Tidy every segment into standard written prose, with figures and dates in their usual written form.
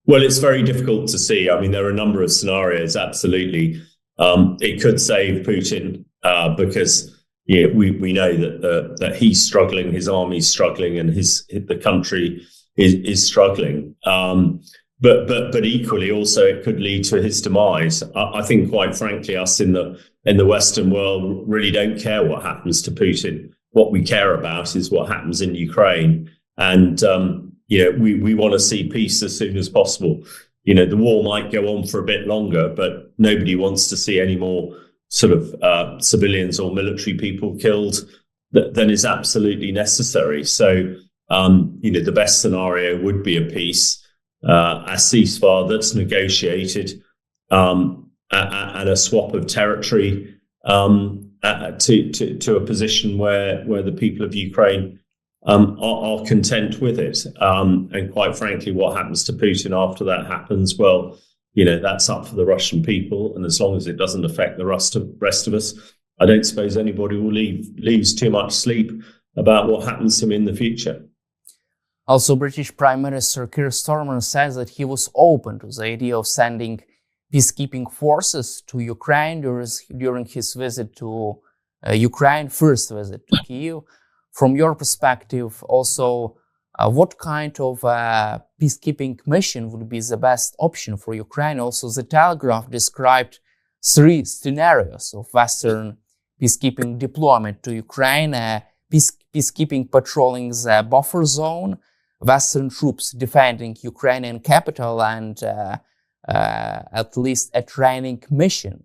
Well, it's very difficult to see. I mean, there are a number of scenarios. Absolutely, it could save Putin because we know that he's struggling, his army's struggling, and the country is struggling. But equally, also, it could lead to his demise. I think, quite frankly, us in the Western world really don't care what happens to Putin. What we care about is what happens in Ukraine, and we want to see peace as soon as possible. The war might go on for a bit longer, but nobody wants to see any more sort of civilians or military people killed than is absolutely necessary. So, the best scenario would be a peace, a ceasefire that's negotiated, and a swap of territory to a position where the people of Ukraine are content with it. And quite frankly, what happens to Putin after that happens, well, that's up for the Russian people. And as long as it doesn't affect the rest of us, I don't suppose anybody will lose too much sleep about what happens to him in the future. Also, British Prime Minister Keir Starmer says that he was open to the idea of sending peacekeeping forces to Ukraine during his visit to Ukraine, first visit to Kyiv. From your perspective, also, what kind of peacekeeping mission would be the best option for Ukraine? Also, the Telegraph described 3 scenarios of Western peacekeeping deployment to Ukraine: peacekeeping patrolling the buffer zone, Western troops defending Ukrainian capital, and at least a training mission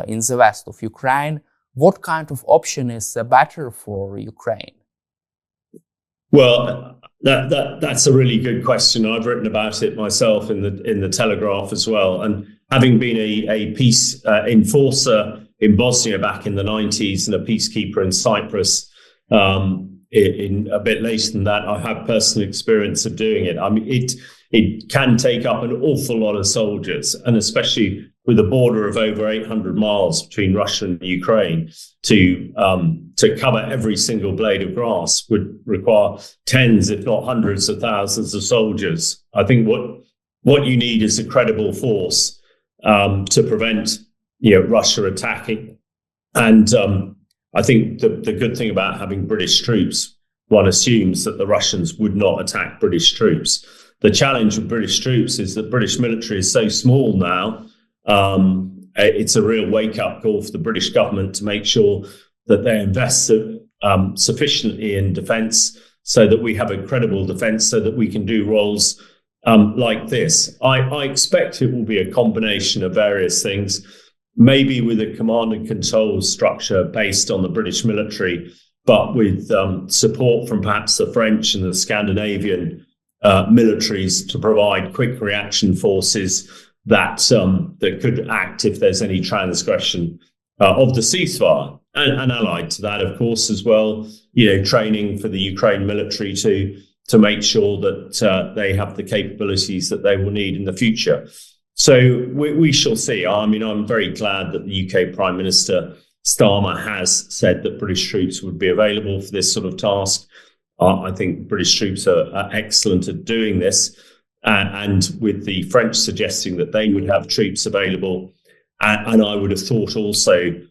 in the west of Ukraine. What kind of option is better for Ukraine? Well, that's a really good question. I've written about it myself in the Telegraph as well. And having been a peace enforcer in Bosnia back in the 90s and a peacekeeper in Cyprus in a bit later than that, I have personal experience of doing it. I mean, it can take up an awful lot of soldiers, and especially with a border of over 800 miles between Russia and Ukraine, to cover every single blade of grass would require tens, if not hundreds of thousands of soldiers. I think what you need is a credible force to prevent Russia attacking. And I think the good thing about having British troops, one assumes that the Russians would not attack British troops. The challenge with British troops is that British military is so small now. It's a real wake-up call for the British government to make sure that they invest sufficiently in defence so that we have a credible defence, so that we can do roles like this. I expect it will be a combination of various things, maybe with a command and control structure based on the British military, but with support from perhaps the French and the Scandinavian militaries to provide quick reaction forces that could act if there's any transgression of the ceasefire. And allied to that, of course, as well, training for the Ukraine military to make sure that they have the capabilities that they will need in the future. So we shall see. I mean, I'm very glad that the UK Prime Minister Starmer has said that British troops would be available for this sort of task. I think British troops are excellent at doing this. And with the French suggesting that they would have troops available, and I would have thought also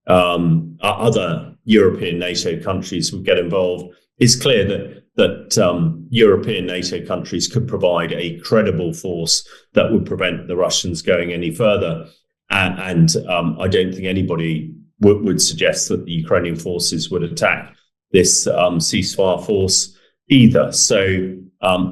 other European NATO countries would get involved, it's clear that European NATO countries could provide a credible force that would prevent the Russians going any further. And I don't think anybody would suggest that the Ukrainian forces would attack this ceasefire force either. So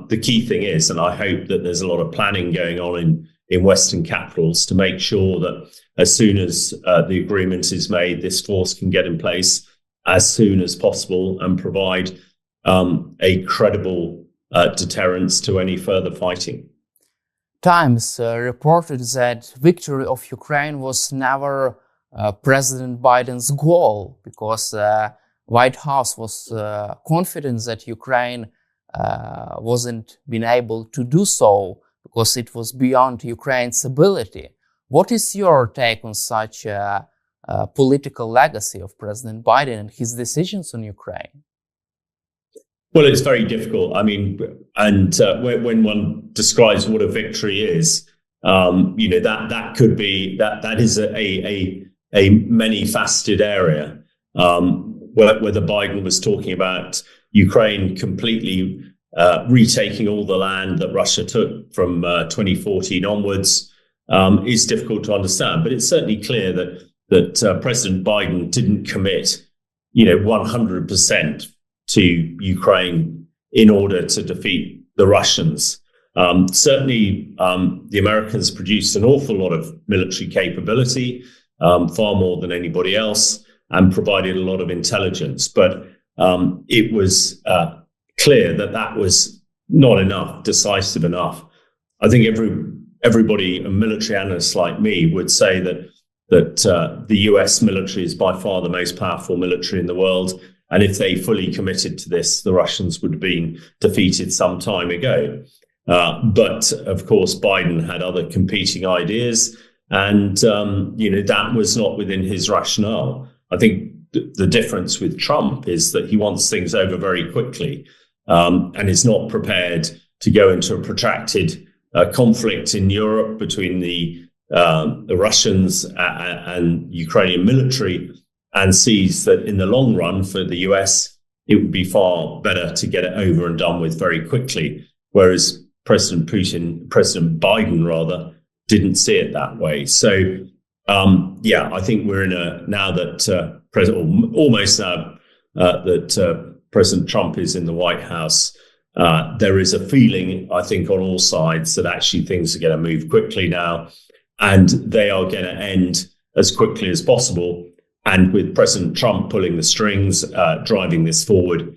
the key thing is, and I hope that there's a lot of planning going on in Western capitals to make sure that as soon as the agreement is made, this force can get in place as soon as possible and provide a credible deterrence to any further fighting. Times reported that victory of Ukraine was never President Biden's goal, because White House was confident that Ukraine wasn't been able to do so because it was beyond Ukraine's ability. What is your take on such a political legacy of President Biden and his decisions on Ukraine? Well, it's very difficult. I mean, and when one describes what a victory is, that could be that is a many-faceted area. Whether Biden was talking about Ukraine completely retaking all the land that Russia took from 2014 onwards is difficult to understand. But it's certainly clear that President Biden didn't commit, 100% to Ukraine in order to defeat the Russians. Certainly, the Americans produced an awful lot of military capability, far more than anybody else, and provided a lot of intelligence. But it was clear that was not enough, decisive enough. I think everybody, military analysts like me, would say that the US military is by far the most powerful military in the world. And if they fully committed to this, the Russians would have been defeated some time ago. But of course, Biden had other competing ideas, and that was not within his rationale. I think the difference with Trump is that he wants things over very quickly, and is not prepared to go into a protracted conflict in Europe between the Russians and Ukrainian military, and sees that in the long run for the US, it would be far better to get it over and done with very quickly. Whereas President Biden rather, didn't see it that way. So, I think we're in now that President Trump is in the White House, there is a feeling, I think, on all sides that actually things are going to move quickly now, and they are going to end as quickly as possible. And with President Trump pulling the strings, driving this forward,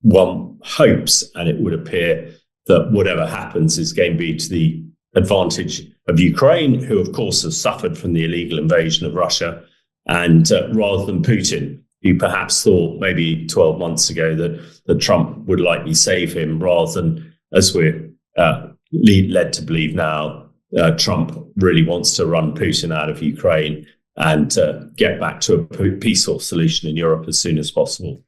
one hopes, and it would appear that whatever happens is going to be to the advantage of Ukraine, who, of course, has suffered from the illegal invasion of Russia, and rather than Putin, who perhaps thought maybe 12 months ago that Trump would likely save him, rather than, as we're led to believe now, Trump really wants to run Putin out of Ukraine and get back to a peaceful solution in Europe as soon as possible.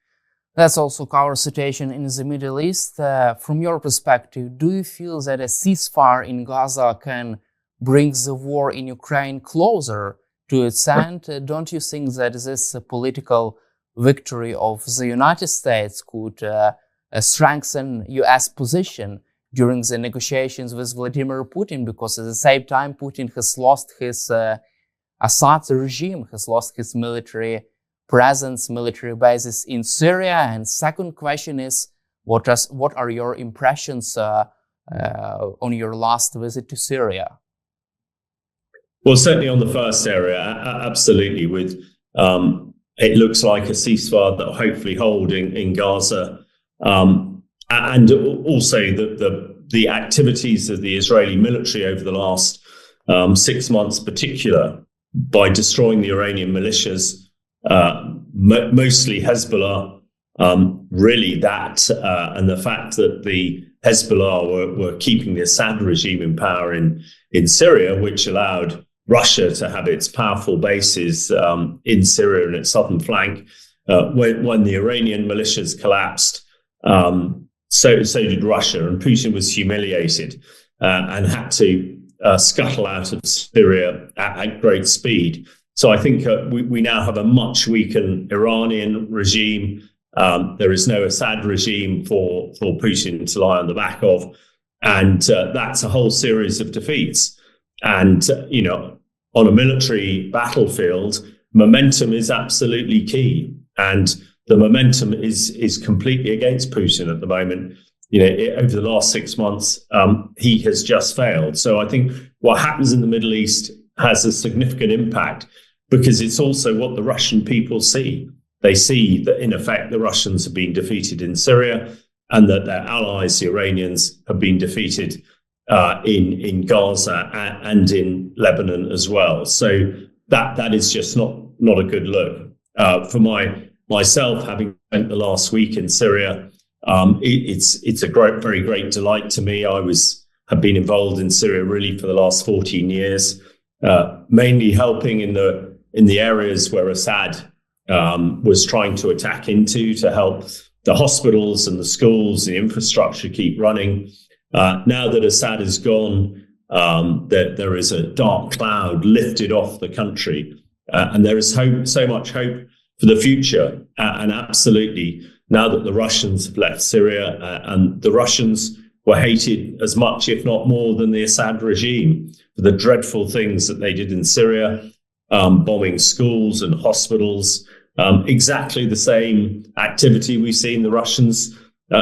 Let's also cover situation in the Middle East. From your perspective, do you feel that a ceasefire in Gaza can bring the war in Ukraine closer to its end? Don't you think that this political victory of the United States could strengthen U.S. position during the negotiations with Vladimir Putin? Because at the same time, Putin has lost his Assad regime, has lost his military presence, military bases in Syria. And second question is, what are your impressions on your last visit to Syria? Well, certainly on the first area, absolutely. With it looks like a ceasefire that will hopefully hold in Gaza, and also the activities of the Israeli military over the last 6 months, particular, by destroying the Iranian militias, mostly Hezbollah, really that, and the fact that the Hezbollah were keeping the Assad regime in power in Syria, which allowed Russia to have its powerful bases in Syria and its southern flank. When the Iranian militias collapsed, so did Russia, and Putin was humiliated and had to scuttle out of Syria at great speed. So I think we now have a much weakened Iranian regime. There is no Assad regime for Putin to lie on the back of. And that's a whole series of defeats. And, on a military battlefield, momentum is absolutely key. And the momentum is completely against Putin at the moment. Over the last 6 months, he has just failed. So I think what happens in the Middle East has a significant impact, because it's also what the Russian people see. They see that, in effect, the Russians have been defeated in Syria, and that their allies, the Iranians, have been defeated in Gaza and in Lebanon as well. So that is just not a good look. For myself, having spent the last week in Syria, it's a very great delight to me. I have been involved in Syria really for the last 14 years, mainly helping in the areas where Assad was trying to attack into, to help the hospitals and the schools, the infrastructure keep running. Now that Assad is gone, there is a dark cloud lifted off the country, and there is hope, so much hope for the future. And absolutely, now that the Russians have left Syria, and the Russians were hated as much, if not more, than the Assad regime for the dreadful things that they did in Syria, bombing schools and hospitals, exactly the same activity we've seen the Russians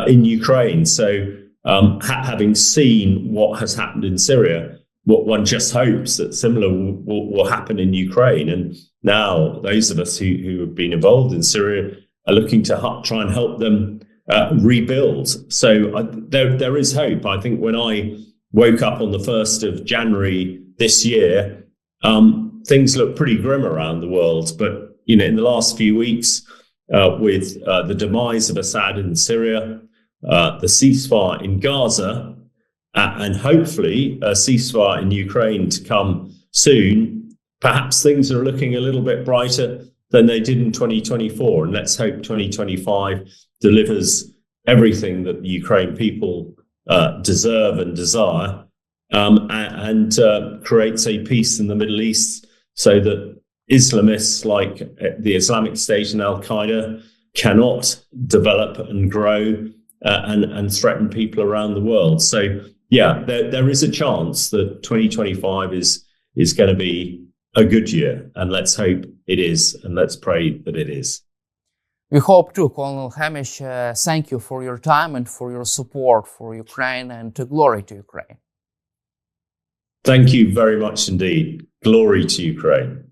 in Ukraine. So having seen what has happened in Syria, what one just hopes that similar will happen in Ukraine. And now those of us who have been involved in Syria are looking to try and help them rebuild. So there is hope. I think when I woke up on the 1st of January this year, things look pretty grim around the world. But, in the last few weeks, with the demise of Assad in Syria, the ceasefire in Gaza, and hopefully a ceasefire in Ukraine to come soon, perhaps things are looking a little bit brighter than they did in 2024. And let's hope 2025 delivers everything that the Ukraine people deserve and desire, and creates a peace in the Middle East so that Islamists like the Islamic State and Al-Qaeda cannot develop and grow and threaten people around the world. So, yeah, there is a chance that 2025 is going to be a good year, and let's hope it is, and let's pray that it is. We hope too, Colonel Hamish. Thank you for your time and for your support for Ukraine, and glory to Ukraine. Thank you very much indeed. Glory to Ukraine.